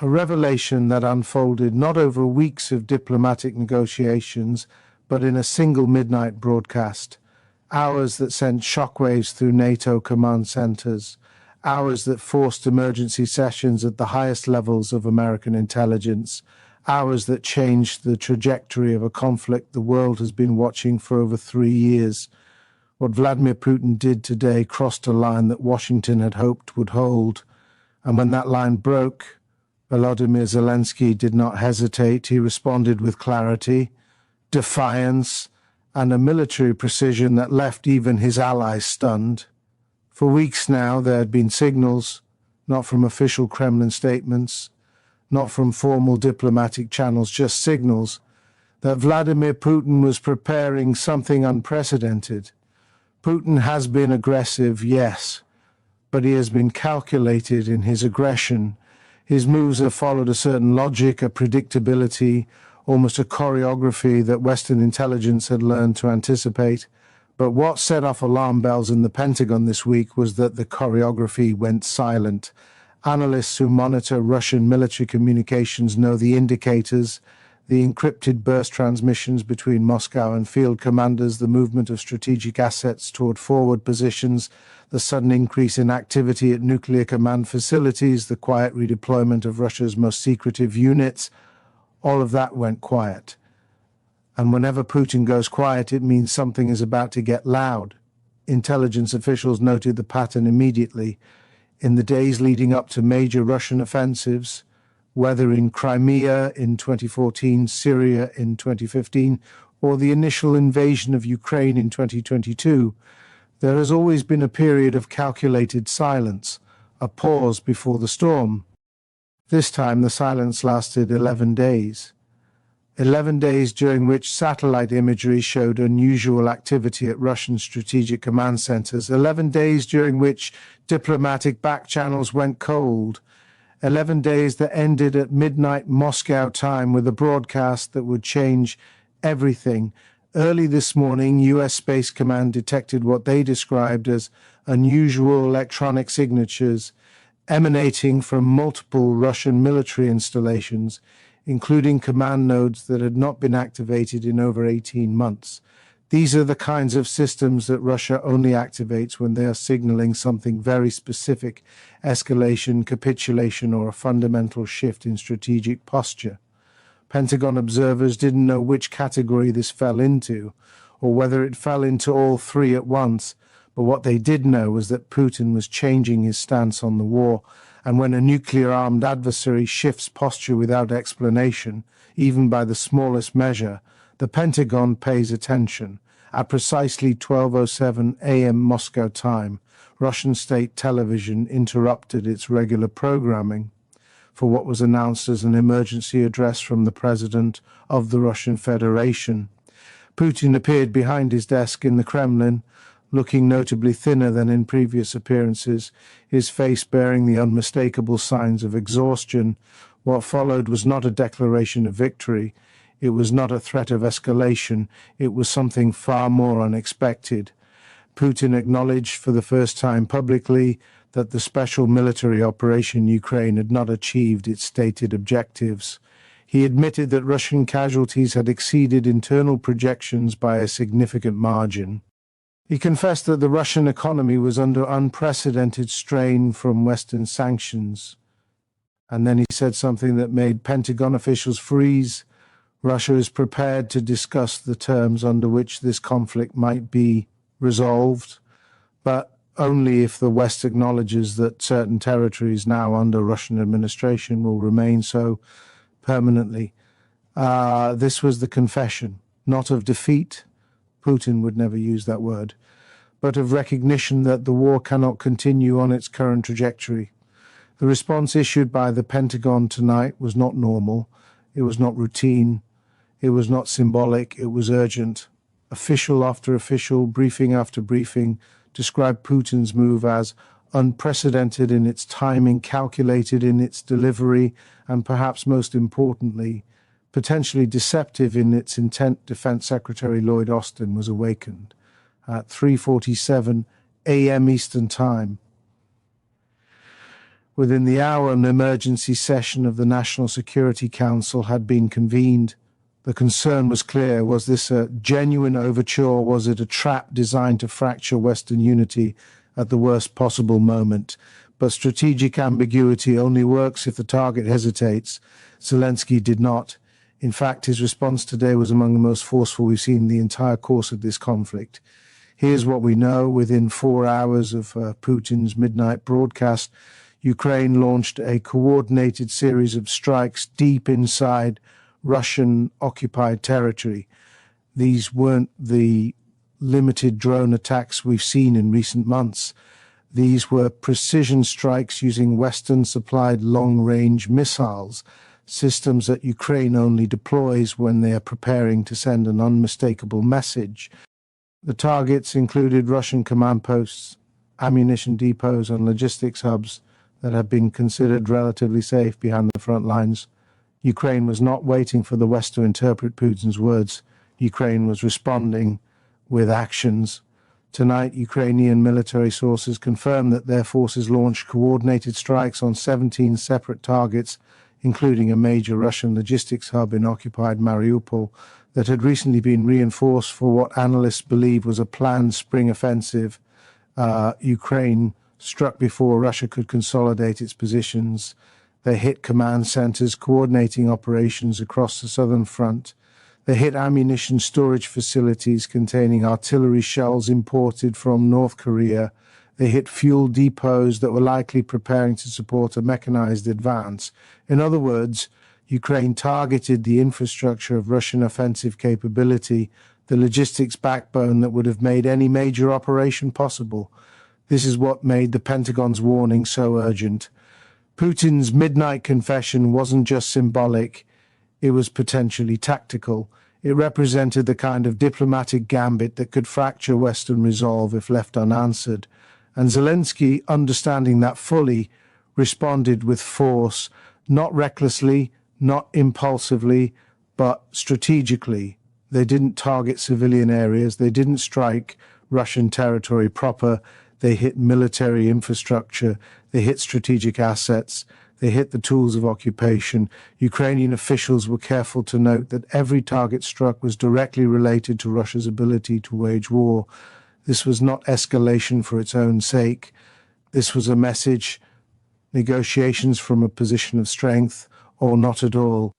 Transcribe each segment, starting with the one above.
A revelation that unfolded not over weeks of diplomatic negotiations, but in a single midnight broadcast. Hours that sent shockwaves through NATO command centers. Hours that forced emergency sessions at the highest levels of American intelligence. Hours that changed the trajectory of a conflict the world has been watching for over 3 years. What Vladimir Putin did today crossed a line that Washington had hoped would hold. And when that line broke, Volodymyr Zelensky did not hesitate. He responded with clarity, defiance, and a military precision that left even his allies stunned. For weeks now, there had been signals, not from official Kremlin statements, not from formal diplomatic channels, just signals, that Vladimir Putin was preparing something unprecedented. Putin has been aggressive, yes, but he has been calculated in his aggression. His moves have followed a certain logic, a predictability, almost a choreography that Western intelligence had learned to anticipate. But what set off alarm bells in the Pentagon this week was that the choreography went silent. Analysts who monitor Russian military communications know the indicators, the encrypted burst transmissions between Moscow and field commanders, the movement of strategic assets toward forward positions, the sudden increase in activity at nuclear command facilities, the quiet redeployment of Russia's most secretive units. All of that went quiet. And whenever Putin goes quiet, it means something is about to get loud. Intelligence officials noted the pattern immediately. In the days leading up to major Russian offensives, whether in Crimea in 2014, Syria in 2015, or the initial invasion of Ukraine in 2022, there has always been a period of calculated silence, a pause before the storm. This time the silence lasted 11 days. 11 days during which satellite imagery showed unusual activity at Russian strategic command centers. 11 days during which diplomatic back channels went cold. 11 days that ended at midnight Moscow time with a broadcast that would change everything. Early this morning, U.S. Space Command detected what they described as unusual electronic signatures emanating from multiple Russian military installations, including command nodes that had not been activated in over 18 months. These are the kinds of systems that Russia only activates when they are signaling something very specific, escalation, capitulation, or a fundamental shift in strategic posture. Pentagon observers didn't know which category this fell into, or whether it fell into all three at once, but what they did know was that Putin was changing his stance on the war, and when a nuclear-armed adversary shifts posture without explanation, even by the smallest measure, the Pentagon pays attention. At precisely 12:07 a.m. Moscow time, Russian state television interrupted its regular programming for what was announced as an emergency address from the President of the Russian Federation. Putin appeared behind his desk in the Kremlin, looking notably thinner than in previous appearances, his face bearing the unmistakable signs of exhaustion. What followed was not a declaration of victory. It was not a threat of escalation. It was something far more unexpected. Putin acknowledged for the first time publicly that the special military operation in Ukraine had not achieved its stated objectives. He admitted that Russian casualties had exceeded internal projections by a significant margin. He confessed that the Russian economy was under unprecedented strain from Western sanctions. And then he said something that made Pentagon officials freeze. Russia is prepared to discuss the terms under which this conflict might be resolved, but only if the West acknowledges that certain territories now under Russian administration will remain so permanently. This was the confession, not of defeat. Putin would never use that word, but of recognition that the war cannot continue on its current trajectory. The response issued by the Pentagon tonight was not normal. It was not routine. It was not symbolic. It was urgent. Official after official, briefing after briefing, described Putin's move as unprecedented in its timing, calculated in its delivery, and perhaps most importantly, potentially deceptive in its intent. Defense Secretary Lloyd Austin was awakened at 3:47 a.m. Eastern Time. Within the hour, an emergency session of the National Security Council had been convened. The concern was clear. Was this a genuine overture, or was it a trap designed to fracture Western unity at the worst possible moment? But strategic ambiguity only works if the target hesitates. Zelensky did not. In fact, his response today was among the most forceful we've seen in the entire course of this conflict. Here's what we know. Within 4 hours of Putin's midnight broadcast, Ukraine launched a coordinated series of strikes deep inside Russian-occupied territory. These weren't the limited drone attacks we've seen in recent months. These were precision strikes using Western-supplied long-range missiles, systems that Ukraine only deploys when they are preparing to send an unmistakable message. The targets included Russian command posts, ammunition depots, and logistics hubs that had been considered relatively safe behind the front lines. Ukraine was not waiting for the West to interpret Putin's words. Ukraine was responding with actions. Tonight, Ukrainian military sources confirmed that their forces launched coordinated strikes on 17 separate targets, including a major Russian logistics hub in occupied Mariupol that had recently been reinforced for what analysts believe was a planned spring offensive. Ukraine struck before Russia could consolidate its positions. They hit command centers coordinating operations across the southern front. They hit ammunition storage facilities containing artillery shells imported from North Korea. They hit fuel depots that were likely preparing to support a mechanized advance. In other words, Ukraine targeted the infrastructure of Russian offensive capability, the logistics backbone that would have made any major operation possible. This is what made the Pentagon's warning so urgent. Putin's midnight confession wasn't just symbolic, it was potentially tactical. It represented the kind of diplomatic gambit that could fracture Western resolve if left unanswered. And Zelensky, understanding that fully, responded with force, not recklessly, not impulsively, but strategically. They didn't target civilian areas, they didn't strike Russian territory proper, they hit military infrastructure, they hit strategic assets, they hit the tools of occupation. Ukrainian officials were careful to note that every target struck was directly related to Russia's ability to wage war. This was not escalation for its own sake. This was a message, negotiations from a position of strength, or not at all.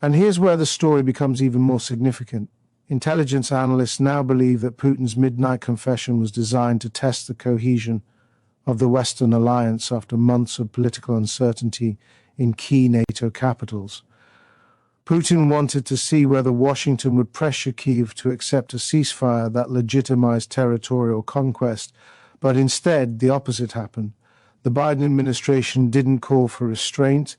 And here's where the story becomes even more significant. Intelligence analysts now believe that Putin's midnight confession was designed to test the cohesion of the Western alliance after months of political uncertainty in key NATO capitals. Putin wanted to see whether Washington would pressure Kyiv to accept a ceasefire that legitimized territorial conquest, but instead the opposite happened. The Biden administration didn't call for restraint.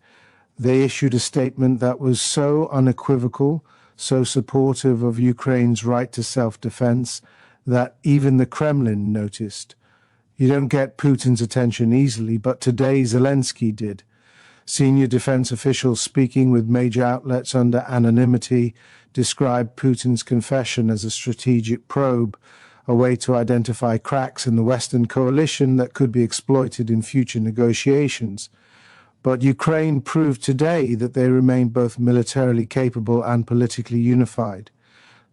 They issued a statement that was so unequivocal, so supportive of Ukraine's right to self-defense, that even the Kremlin noticed. You don't get Putin's attention easily, but today Zelensky did. Senior defense officials speaking with major outlets under anonymity described Putin's confession as a strategic probe, a way to identify cracks in the Western coalition that could be exploited in future negotiations. But Ukraine proved today that they remain both militarily capable and politically unified.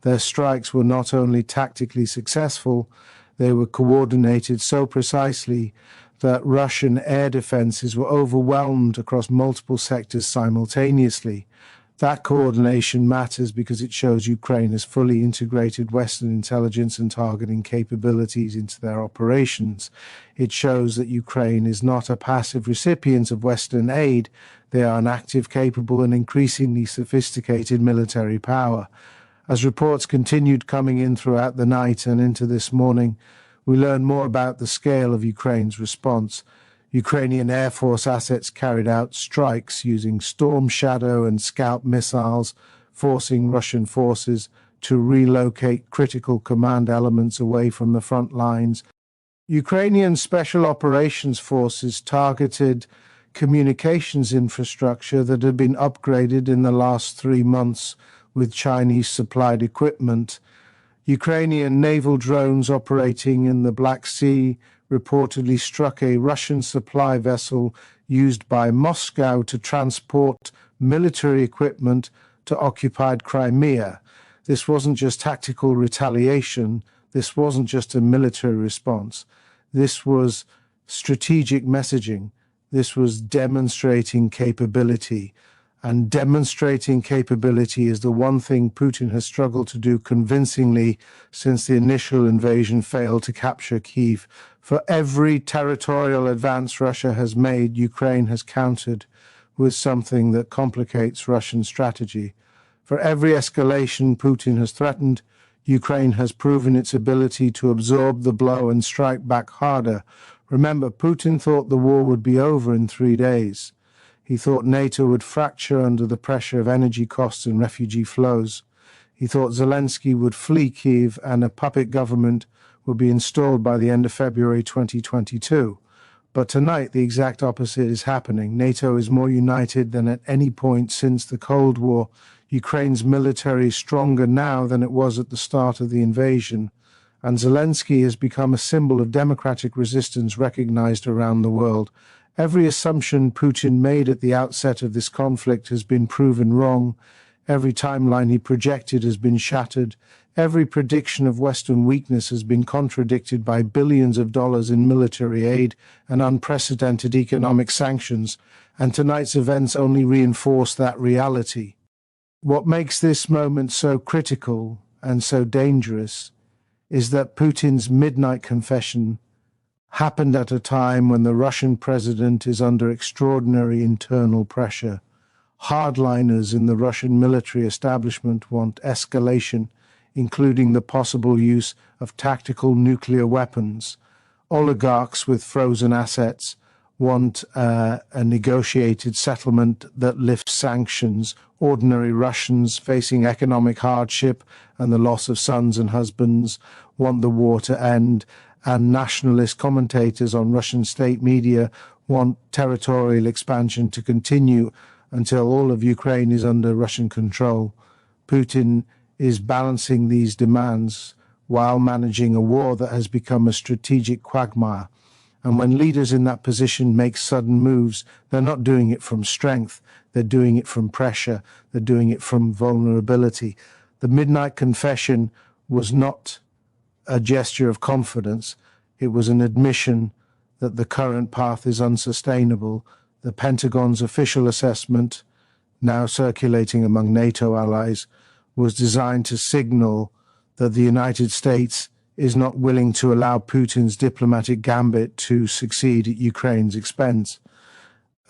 Their strikes were not only tactically successful, they were coordinated so precisely that Russian air defenses were overwhelmed across multiple sectors simultaneously. That coordination matters because it shows Ukraine has fully integrated Western intelligence and targeting capabilities into their operations. It shows that Ukraine is not a passive recipient of Western aid. They are an active, capable, and increasingly sophisticated military power. As reports continued coming in throughout the night and into this morning, we learned more about the scale of Ukraine's response. Ukrainian Air Force assets carried out strikes using Storm Shadow and Scalp missiles, forcing Russian forces to relocate critical command elements away from the front lines. Ukrainian Special Operations Forces targeted communications infrastructure that had been upgraded in the last 3 months with Chinese-supplied equipment. Ukrainian naval drones operating in the Black Sea reportedly struck a Russian supply vessel used by Moscow to transport military equipment to occupied Crimea. This wasn't just tactical retaliation. This wasn't just a military response. This was strategic messaging. This was demonstrating capability. And demonstrating capability is the one thing Putin has struggled to do convincingly since the initial invasion failed to capture Kyiv. For every territorial advance Russia has made, Ukraine has countered with something that complicates Russian strategy. For every escalation Putin has threatened, Ukraine has proven its ability to absorb the blow and strike back harder. Remember, Putin thought the war would be over in 3 days. He thought NATO would fracture under the pressure of energy costs and refugee flows. He thought Zelensky would flee Kyiv and a puppet government would be installed by the end of February 2022. But tonight, the exact opposite is happening. NATO is more united than at any point since the Cold War. Ukraine's military is stronger now than it was at the start of the invasion. And Zelensky has become a symbol of democratic resistance recognized around the world. Every assumption Putin made at the outset of this conflict has been proven wrong. Every timeline he projected has been shattered. Every prediction of Western weakness has been contradicted by billions of dollars in military aid and unprecedented economic sanctions. And tonight's events only reinforce that reality. What makes this moment so critical and so dangerous is that Putin's midnight confession happened at a time when the Russian president is under extraordinary internal pressure. Hardliners in the Russian military establishment want escalation, including the possible use of tactical nuclear weapons. Oligarchs with frozen assets want a negotiated settlement that lifts sanctions. Ordinary Russians facing economic hardship and the loss of sons and husbands want the war to end. And nationalist commentators on Russian state media want territorial expansion to continue until all of Ukraine is under Russian control. Putin is balancing these demands while managing a war that has become a strategic quagmire. And when leaders in that position make sudden moves, they're not doing it from strength. They're doing it from pressure. They're doing it from vulnerability. The midnight confession was not a gesture of confidence. It was an admission that the current path is unsustainable. The Pentagon's official assessment, now circulating among NATO allies, was designed to signal that the United States is not willing to allow Putin's diplomatic gambit to succeed at Ukraine's expense.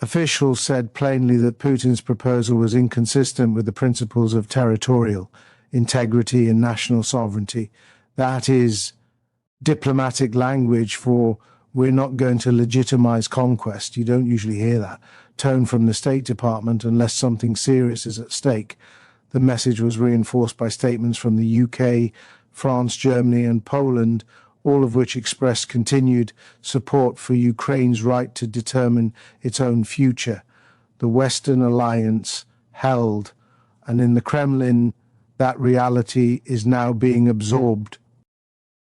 Officials said plainly that Putin's proposal was inconsistent with the principles of territorial integrity and national sovereignty. That is diplomatic language for we're not going to legitimize conquest. You don't usually hear that tone from the State Department unless something serious is at stake. The message was reinforced by statements from the UK, France, Germany, and Poland, all of which expressed continued support for Ukraine's right to determine its own future. The Western alliance held, and in the Kremlin, that reality is now being absorbed.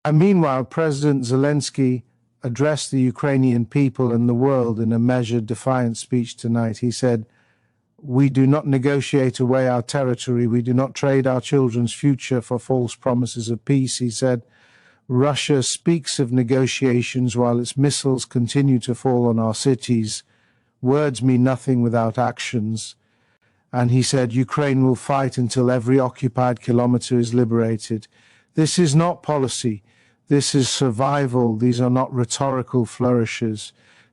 And meanwhile, President Zelensky addressed the Ukrainian people and the world in a measured, defiant speech tonight. He said, "We do not negotiate away our territory. We do not trade our children's future for false promises of peace." He said, "Russia speaks of negotiations while its missiles continue to fall on our cities. Words mean nothing without actions." And he said, "Ukraine will fight until every occupied kilometer is liberated." This is not policy. This is survival. These are not rhetorical flourishes.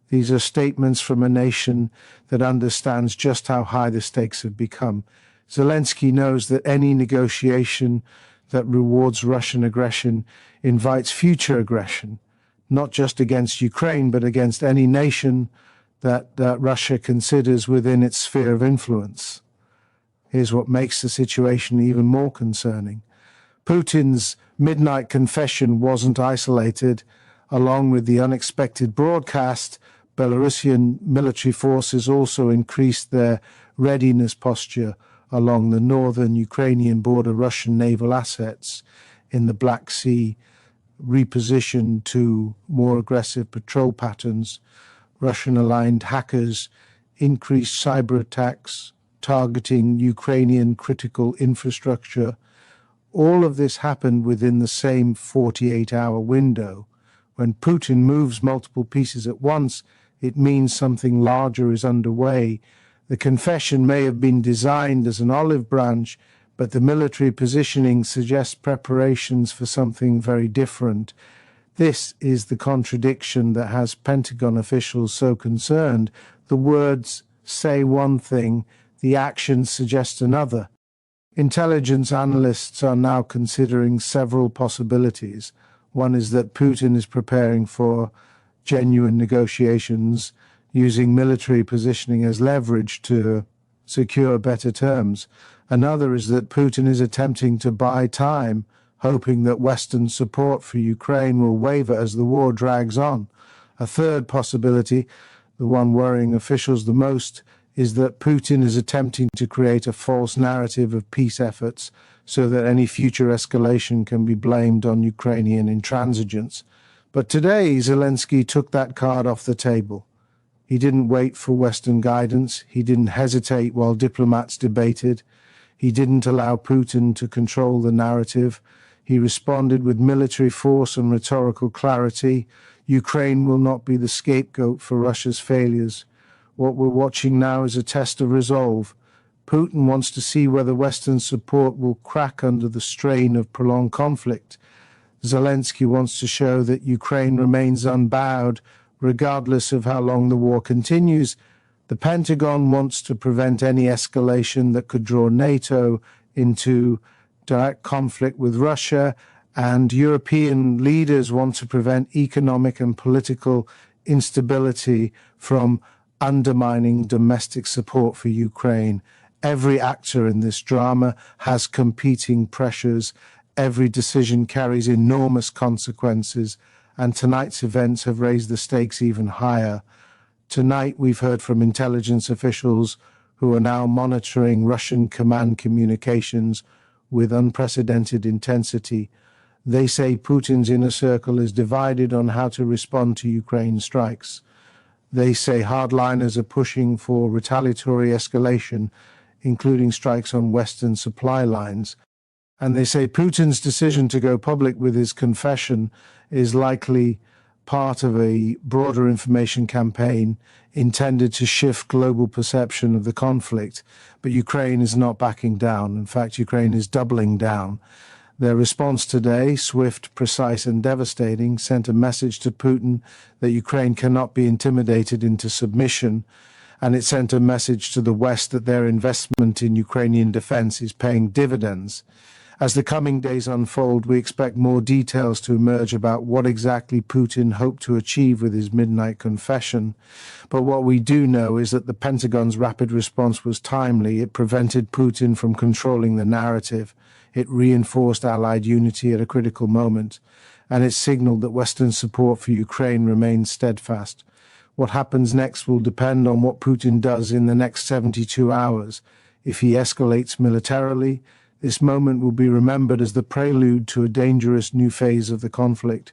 These are statements from a nation that understands just how high the stakes have become. Zelensky knows that any negotiation that rewards Russian aggression invites future aggression, not just against Ukraine, but against any nation that Russia considers within its sphere of influence. Here's what makes the situation even more concerning. Putin's midnight confession wasn't isolated. Along with the unexpected broadcast, Belarusian military forces also increased their readiness posture along the northern Ukrainian border. Russian naval assets in the Black Sea repositioned to more aggressive patrol patterns. Russian-aligned hackers, increased cyber attacks targeting Ukrainian critical infrastructure. All of this happened within the same 48-hour window. When Putin moves multiple pieces at once, it means something larger is underway. The confession may have been designed as an olive branch, but the military positioning suggests preparations for something very different. This is the contradiction that has Pentagon officials so concerned. The words say one thing, the actions suggest another. Intelligence analysts are now considering several possibilities. One is that Putin is preparing for genuine negotiations, using military positioning as leverage to secure better terms. Another is that Putin is attempting to buy time, hoping that Western support for Ukraine will waver as the war drags on. A third possibility, the one worrying officials the most, is that Putin is attempting to create a false narrative of peace efforts so that any future escalation can be blamed on Ukrainian intransigence. But today, Zelensky took that card off the table. He didn't wait for Western guidance. He didn't hesitate while diplomats debated. He didn't allow Putin to control the narrative. He responded with military force and rhetorical clarity. Ukraine will not be the scapegoat for Russia's failures. What we're watching now is a test of resolve. Putin wants to see whether Western support will crack under the strain of prolonged conflict. Zelensky wants to show that Ukraine remains unbowed, regardless of how long the war continues. The Pentagon wants to prevent any escalation that could draw NATO into direct conflict with Russia, and European leaders want to prevent economic and political instability from undermining domestic support for Ukraine. Every actor in this drama has competing pressures. Every decision carries enormous consequences, and tonight's events have raised the stakes even higher. Tonight we've heard from intelligence officials who are now monitoring Russian command communications with unprecedented intensity. They say Putin's inner circle is divided on how to respond to Ukraine strikes. They say hardliners are pushing for retaliatory escalation, including strikes on Western supply lines. And they say Putin's decision to go public with his confession is likely part of a broader information campaign intended to shift global perception of the conflict. But Ukraine is not backing down. In fact, Ukraine is doubling down. Their response today, swift, precise, and devastating, sent a message to Putin that Ukraine cannot be intimidated into submission, and it sent a message to the West that their investment in Ukrainian defense is paying dividends. As the coming days unfold, we expect more details to emerge about what exactly Putin hoped to achieve with his midnight confession. But what we do know is that the Pentagon's rapid response was timely. It prevented Putin from controlling the narrative. It reinforced Allied unity at a critical moment, and it signaled that Western support for Ukraine remains steadfast. What happens next will depend on what Putin does in the next 72 hours. If he escalates militarily, this moment will be remembered as the prelude to a dangerous new phase of the conflict.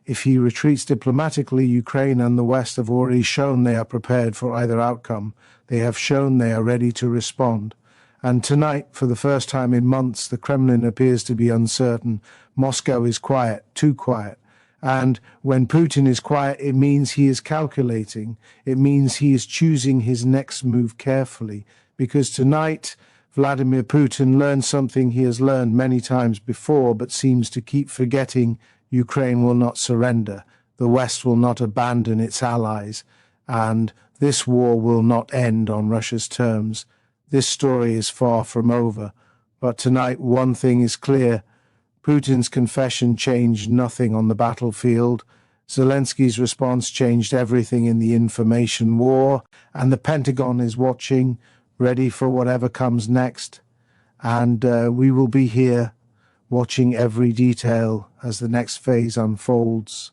If he retreats diplomatically, Ukraine and the West have already shown they are prepared for either outcome. They have shown they are ready to respond. And tonight, for the first time in months, the Kremlin appears to be uncertain. Moscow is quiet, too quiet. And when Putin is quiet, it means he is calculating. It means he is choosing his next move carefully. Because tonight, Vladimir Putin learned something he has learned many times before, but seems to keep forgetting. Ukraine will not surrender. The West will not abandon its allies. And this war will not end on Russia's terms. This story is far from over. But tonight, one thing is clear. Putin's confession changed nothing on the battlefield. Zelensky's response changed everything in the information war. And the Pentagon is watching, ready for whatever comes next. And we will be here watching every detail as the next phase unfolds.